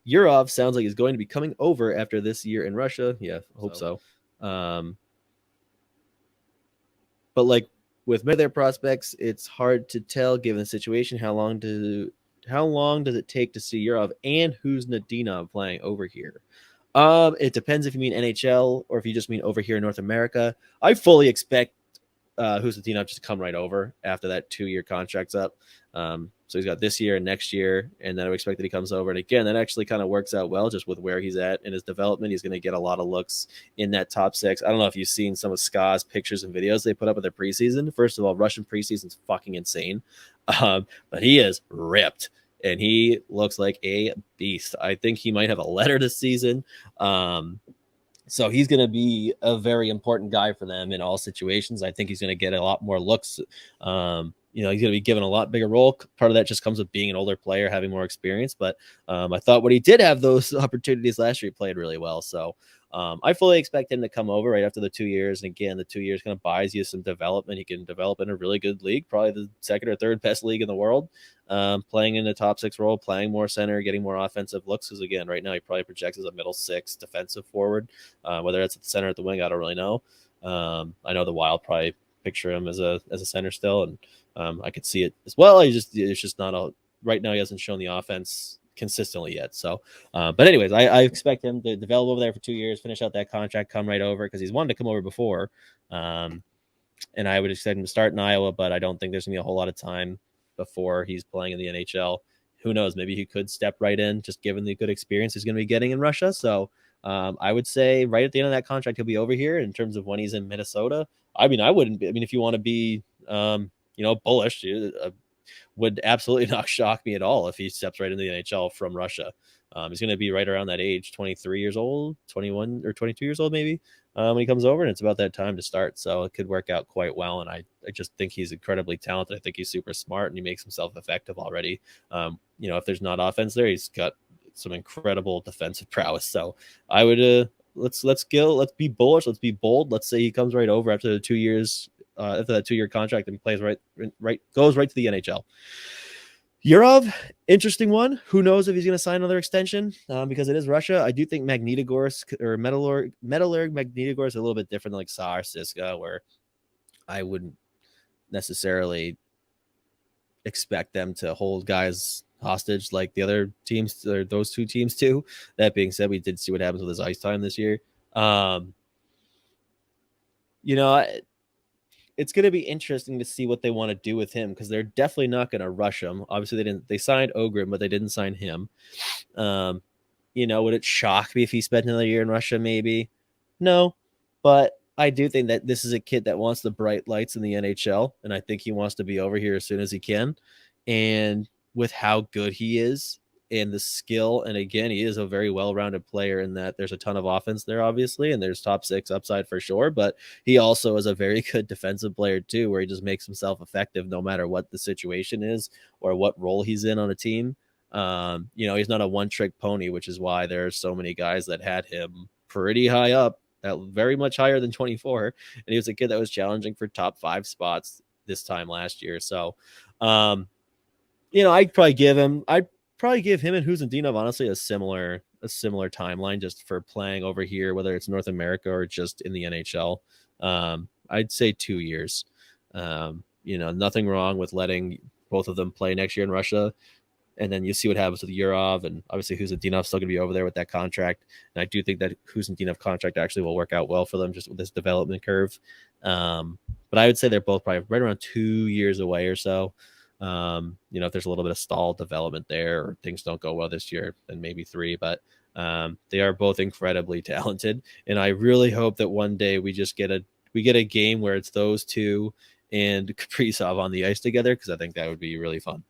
Yurov sounds like he's going to be coming over after this year in Russia. Yeah, hope so. But like with many of their prospects, it's hard to tell given the situation how long does it take to see Yurov and Khusnutdinov playing over here? It depends if you mean NHL or if you just mean over here in North America. I fully expect Khusnutdinov just to come right over after that 2-year contract's up. So he's got this year and next year, and then I would expect that he comes over. And again, that actually kind of works out well just with where he's at in his development. He's going to get a lot of looks in that top 6. I don't know if you've seen some of SKA's pictures and videos they put up of their preseason. First of all, Russian preseason's fucking insane. But he is ripped, and he looks like a beast. I think he might have a letter this season. So he's going to be a very important guy for them in all situations. I think he's going to get a lot more looks. He's going to be given a lot bigger role. Part of that just comes with being an older player, having more experience. But I thought when he did have those opportunities last year, he played really well. So I fully expect him to come over right after the 2 years. And again, the 2 years kind of buys you some development. He can develop in a really good league, probably the second or third best league in the world, playing in the top 6 role, playing more center, getting more offensive looks. Because again, right now he probably projects as a middle 6 defensive forward, whether that's at the center or at the wing, I don't really know. I know the Wild probably picture him as a center still, and I could see it as well. It's just not right now. He hasn't shown the offense consistently yet. So, but anyways, I expect him to develop over there for 2 years, finish out that contract, come right over because he's wanted to come over before. And I would expect him to start in Iowa, but I don't think there's gonna be a whole lot of time before he's playing in the NHL. Who knows? Maybe he could step right in, just given the good experience he's going to be getting in Russia. So I would say right at the end of that contract, he'll be over here. In terms of when he's in Minnesota, I mean, if you want to be, bullish, would absolutely not shock me at all if he steps right into the NHL from Russia. He's going to be right around that age, 23 years old, 21 or 22 years old, maybe, when he comes over, and it's about that time to start. So it could work out quite well. And I just think he's incredibly talented. I think he's super smart, and he makes himself effective already. If there's not offense there, he's got some incredible defensive prowess. So I would, let's be bullish. Let's be bold. Let's say he comes right over after the 2 years, after that 2-year contract, and he plays goes right to the NHL. Yurov, interesting one. Who knows if he's going to sign another extension because it is Russia. I do think Magnitogorsk or Metallurg Magnitogorsk is a little bit different than like Saar Siska, where I wouldn't necessarily expect them to hold guys hostage like the other teams or those 2 teams too. That being said, we did see what happens with his ice time this year. It's going to be interesting to see what they want to do with him because they're definitely not going to rush him. Obviously, they signed Ogrim, but they didn't sign him. Would it shock me if he spent another year in Russia? Maybe. No, but I do think that this is a kid that wants the bright lights in the NHL, and I think he wants to be over here as soon as he can. And with how good he is and the skill, and again, he is a very well-rounded player in that there's a ton of offense there, obviously, and there's top 6 upside for sure, but he also is a very good defensive player too, where he just makes himself effective no matter what the situation is or what role he's in on a team. He's not a one-trick pony, which is why there are so many guys that had him pretty high up, very much higher than 24, and he was a kid that was challenging for top 5 spots this time last year. So, I'd probably give him and Khusnutdinov honestly a similar timeline just for playing over here, whether it's North America or just in the NHL. I'd say 2 years. Nothing wrong with letting both of them play next year in Russia, and then you see what happens with Yurov, and obviously Khusnutdinov's still going to be over there with that contract. And I do think that Khusnutdinov contract actually will work out well for them just with this development curve. But I would say they're both probably right around 2 years away or so. If there's a little bit of stalled development there or things don't go well this year, then maybe 3, but they are both incredibly talented. And I really hope that one day we get a game where it's those 2 and Kaprizov on the ice together, because I think that would be really fun.